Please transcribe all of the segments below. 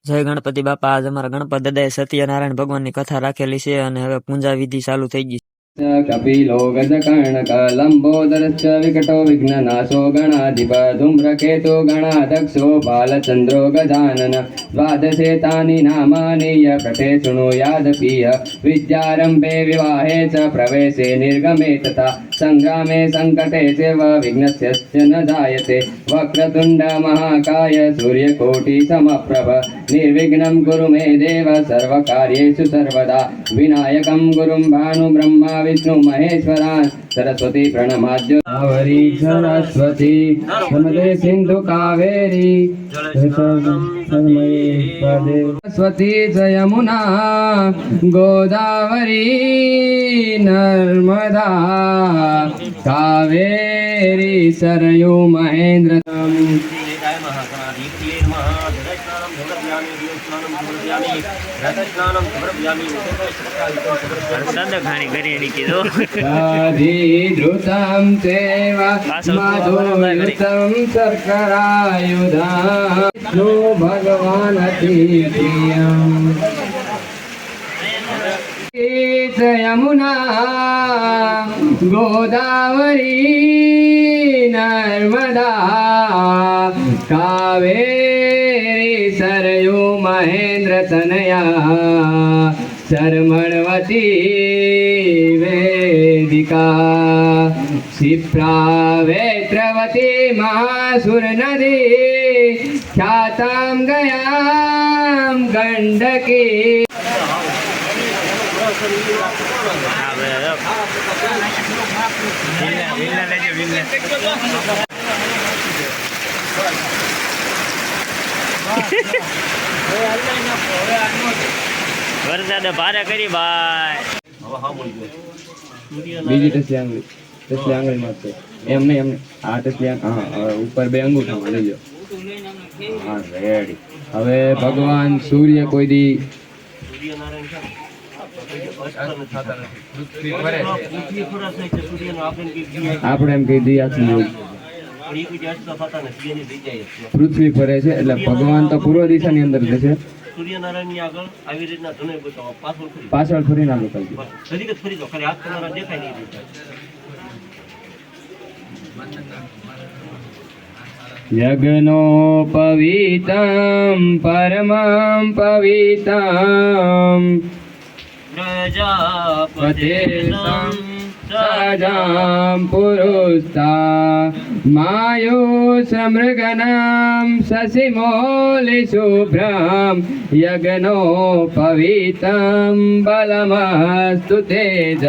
જય ગણપતિ બાપા. આજ અમારા ગણપત દાદાએ સત્યનારાયણ ભગવાનની કથા રાખેલી છે અને હવે પૂજા વિધિ ચાલુ થઈ ગઈ. કપિલો ગજકર્ણક લંબોદરશ્ચ વિકટો વિઘ્નનાશો ગણાધિપ ધૂમ્રકેતો ગણાધક્ષો બાલચંદ્રો ગજાનન દ્વાદશેતાની નામાની પ્રથે શૃણુયાદપિય વિદ્યારંભે વિવાહે ચ પ્રવેશે નિર્ગમે તથા સંગ્રામે સંકટે ચૈવ વિઘ્નસ્ય ન જાયતે વક્રતુંડ મહાકાય સૂર્યકોટિ સમપ્રભ નિર્વિઘ્नं ગુરુ મે દેવ સર્વકાર્યેષુ સર્વદા વિનાયકં ગુરું ભાનુ બ્રહ્મા विष्णु महेश्वरान् सरस्वती प्रणमाद्य कावेरी सरस्वती नर्मदे सिंधु कावेरी सरस्वती च यमुना गोदावरी नर्मदा कावेरी सरयू महेंद्र धृतं माधुर्युतं शर्करायुधां भगवान् अतिप्रियम् यमुना गोदावरी नर्मदा कावेरी सरयू महेंद्र तनया शर्मणवती वेदिका क्षिप्रा वेत्रवती महासुर नदी ख्यातां गयां गंडकी વરસાદ ભારે કરી ભાઈ. બીજી ટસલી આંગળી માં છે એમ નહીં એમને આ ટસલી હા ઉપર બે અંગૂઠામાં લઈ જાઓ. હા રેડી. હવે ભગવાન સૂર્ય કોઈ દી આપણે એમ કહી દઈએ પૃથ્વી ફરે છે એટલે ભગવાન તો પૂર્વ દિશાની અંદર જશે. સૂર્યનારાયણ ની આગળ આવી રીતના ધનુય બતાવો, પાછળ ફરી ના બતાવજો. ફરી દો ખાલી હાથ તમારા દેખાય નહીં. યજ્ઞોપવીતં પરમં પવિતં પ્રજાપતિર્સં સજાં પુરુષતા માયુષમૃગનાં શશિમૌલિશુભ્રં યજ્ઞોપવીતં બલમસ્તુ તેજ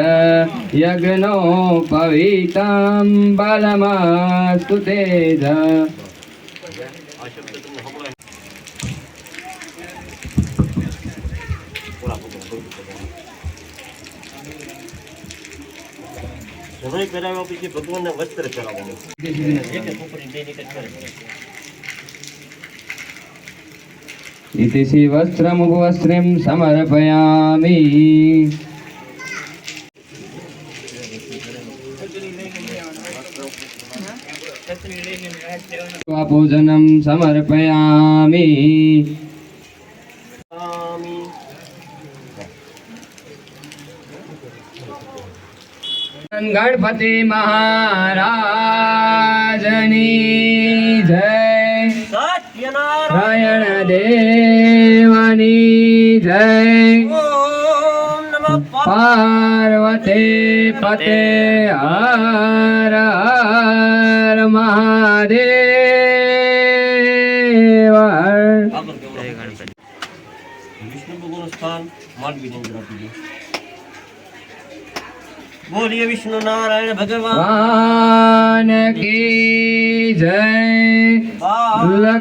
યજ્ઞોપવીતં બલમસ્તુ તેજ. ધનુય પહેરાવ્યા પછી ભગવાનને વસ્ત્ર પહેરાવવાનું. इति श्री वस्त्रमुपवस्त्रं समर्पयामि. पूजनं समर्पयामि. गणपति महाराजनी जय. नारायण देवनी जय. पार्वती पते हर हर महादेव. વિષ્ણુ ભગવાનનું સ્થાન માંડવીની અંદર આપી દે. બોલીએ વિષ્ણુ નારાયણ ભગવાન की जय.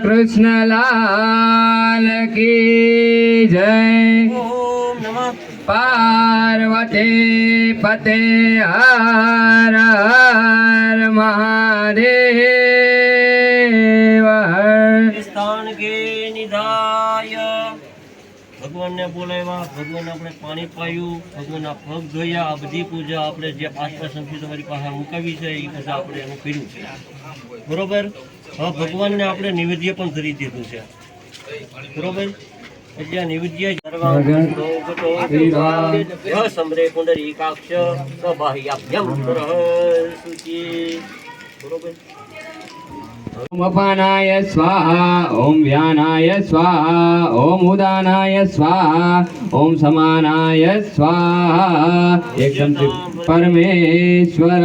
कृष्ण लाल की जय. ઓમ નમઃ पार्वती पते हर हर महादेव. સ્થાન કે નિધાય ભગવાન ભગવાનને બોલાવ્યા, ભગવાનને આપણે પાણી પાયું, ભગવાનના પગ ધોયા. આ બધી પૂજા આપણે જે 5 સંખ્યા તમારી પાસે મુકાવી છે એ બધા આપણે એનું કર્યું છે. બરોબર. હવે ભગવાનને આપણે નૈવેદ્ય પણ ધરી દીધું છે. બરોબર. એટલે આ નૈવેદ્ય સમરે કુંડરી કાક્ષ સબાહ્યાભ્યમ શુચિ. બરોબર. ઓમ અપાનાય સ્વાહા, ઓમ વ્યાનાય સ્વાહા, ઓમ ઉદાનાય સ્વાહા, ઓમ સમાનાય સ્વાહા. એકદમ પરમેશ્વર હવે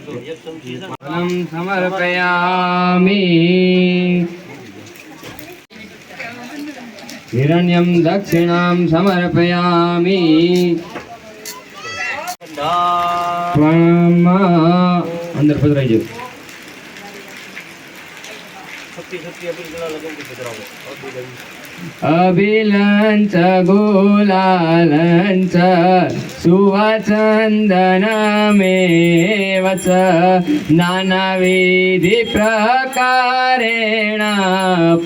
તો એક ચમચી છે. ફલમ સમર્પયામિ. હિરણ્યમ દક્ષિણામ સમર્પયામિ. અંદર પધરાઈ જવું. શક્તિ અપીલ કરવા લગન થી પધરાવો. અભિલંચ ગુલાલંચ સુવચંદનમેવ ચ નાનાવિધિ પ્રકારેણ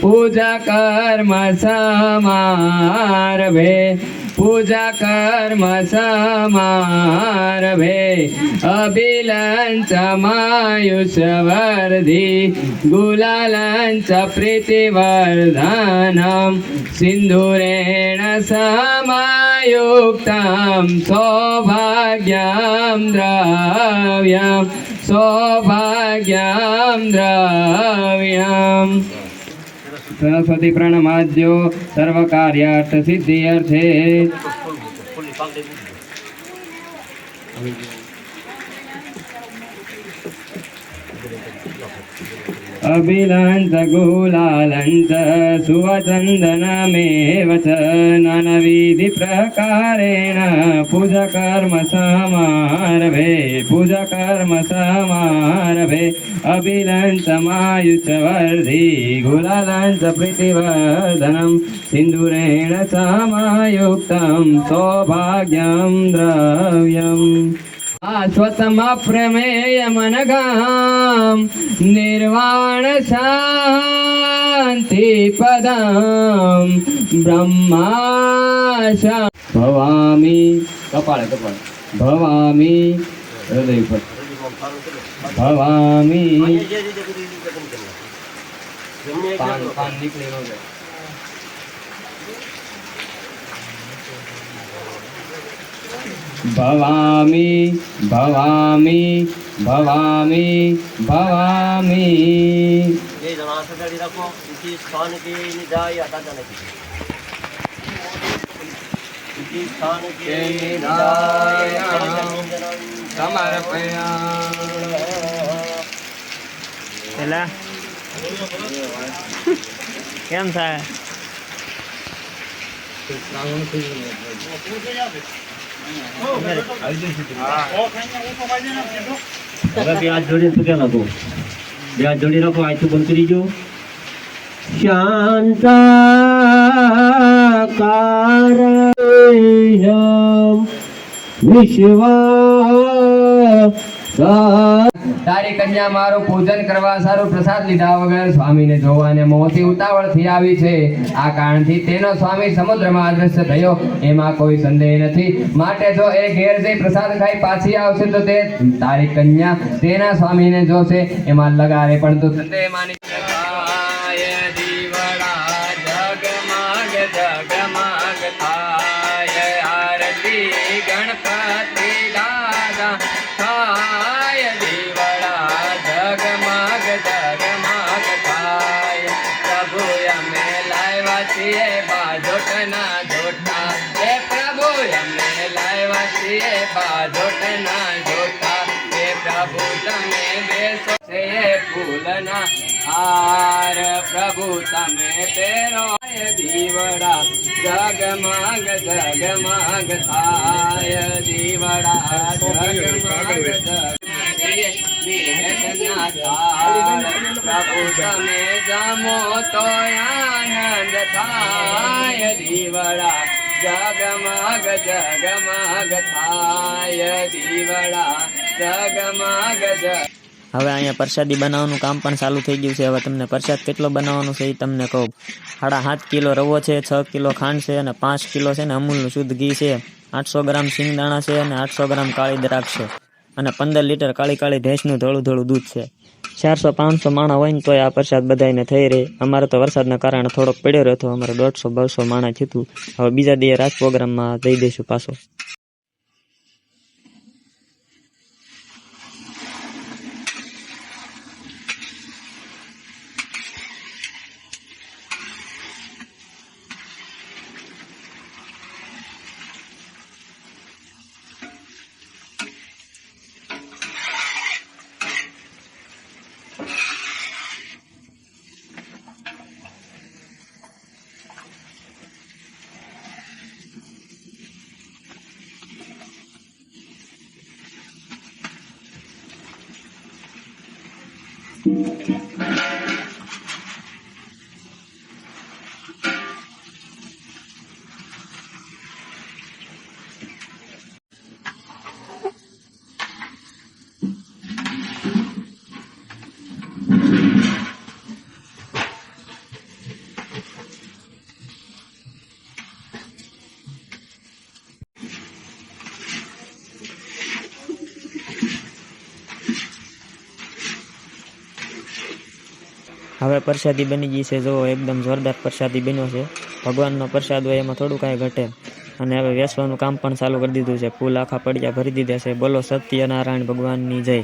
પૂજા કર્મ સમારભે. પૂજા કર્મ સમારભે. અભિલંચ માયુષવર્ધિ ગુલાલંચ પ્રીતિવર્ધનમ સિંદુરેણ સમાયુક્તમ સૌભાગ્યમ દ્રવ્યમ. સૌભાગ્યમ દ્રવ્યમ. સરસ્વતી પ્રણમાદ્યો સર્વકાર્યાર્થ સિદ્ધિર્થે. ફૂલી પાક દે. અભિલંચ ગુલાલંચ સુવચંદનમેવ ચ નાનાવિધિ પ્રકારેણ પૂજા કર્મ સમારભે. પૂજા કર્મ સમારભે. અભિલંચ માયુષવર્ધિ ગુલાલંચ પ્રીતિવર્ધનમ સિંદુરેણ સમાયુક્તમ સૌભાગ્યમ દ્રવ્યમ. આશ્વતમપ્રમેયમનઘામ નિર્વાણ શાંતિ પદમ બ્રહ્મા ભવામી. કપાળે કપાળે ભવામી. હૃદય પર ભવામી. પાન પાન નીકળી ન જાય. ભવામી ભવામી ભવામી ભવામી. ये जनाब से गाड़ी रखो इसी स्थान के निदाय आता जाने की इसी स्थान के निदाय પેલા કેમ થાય? हाथ जोड़ी तो क्या लगो हाथ जोड़ी रखो आज तो बंद करी जो शांताकार विश्व. તારી કન્યા મારું પૂજન કરવા સારું પ્રસાદ લીધા વગર સ્વામીને જોવાને મોંથી ઉતાવળથી આવી છે. આ કારણથી તેનો સ્વામી સમુદ્રમાં અદ્રશ્ય થયો એમાં કોઈ સંદેહ નથી. માટે જો એ ઘેર જઈ પ્રસાદ ખાઈ પાછી આવશે તો તે તારી કન્યા તેના સ્વામીને જોશે એમાં લગારે પણ તો સંદેહ માની. જગમગ જગમગ થાય આરતી ગણપતિ દાદા થાય. જગમગ જગમગ થાય. પ્રભુ અમે લાવ્યા છીએ બાજોટના જોટા. હે પ્રભુ અમે લાવ્યા છીએ બાજોટના જોટા. હે પ્રભુ તમે બેસો છે ફૂલના હાર. પ્રભુ તમે તેરો દીવડા જગમગ જગમગ થાય. દીવડા જગમગ પ્રભુ તમે જમો તો આનંદ થાય. દીવડા જગમગ જગમગ થાય. દીવડા જગમગ જગ. હવે અહીંયા પ્રસાદી બનાવવાનું કામ પણ ચાલુ થઈ ગયું છે. હવે તમને પ્રસાદ કેટલો બનાવવાનો છે એ તમને કહું. 7.5 કિલો રવો છે, 6 કિલો ખાંડ છે અને 5 કિલો છે ને અમૂલનું શુદ્ધ ઘી છે, 800 ગ્રામ સિંગદાણા છે અને 800 ગ્રામ કાળી દ્રાક્ષ છે અને 15 લીટર કાળી ભેંસનું ધોળું દૂધ છે. 400-500 માણા હોય ને તોય આ પ્રસાદ બધાને થઈ રહે. અમારે તો વરસાદના કારણે થોડોક પડ્યો રહ્યો હતો. અમારે 150-200 માણા થયું. હવે બીજા દિવસે રાત પ્રોગ્રામમાં દઈ દઈશું પાછો. હવે પ્રસાદી બની ગઈ છે. જો એકદમ જોરદાર પ્રસાદી બન્યો છે. ભગવાનનો પ્રસાદ હોય એમાં થોડું કાંઈ ઘટે. અને હવે વેચવાનું કામ પણ ચાલુ કરી દીધું છે. ફૂલ આખા પડિયા ભરી દીધા છે. બોલો સત્યનારાયણ ભગવાનની જય.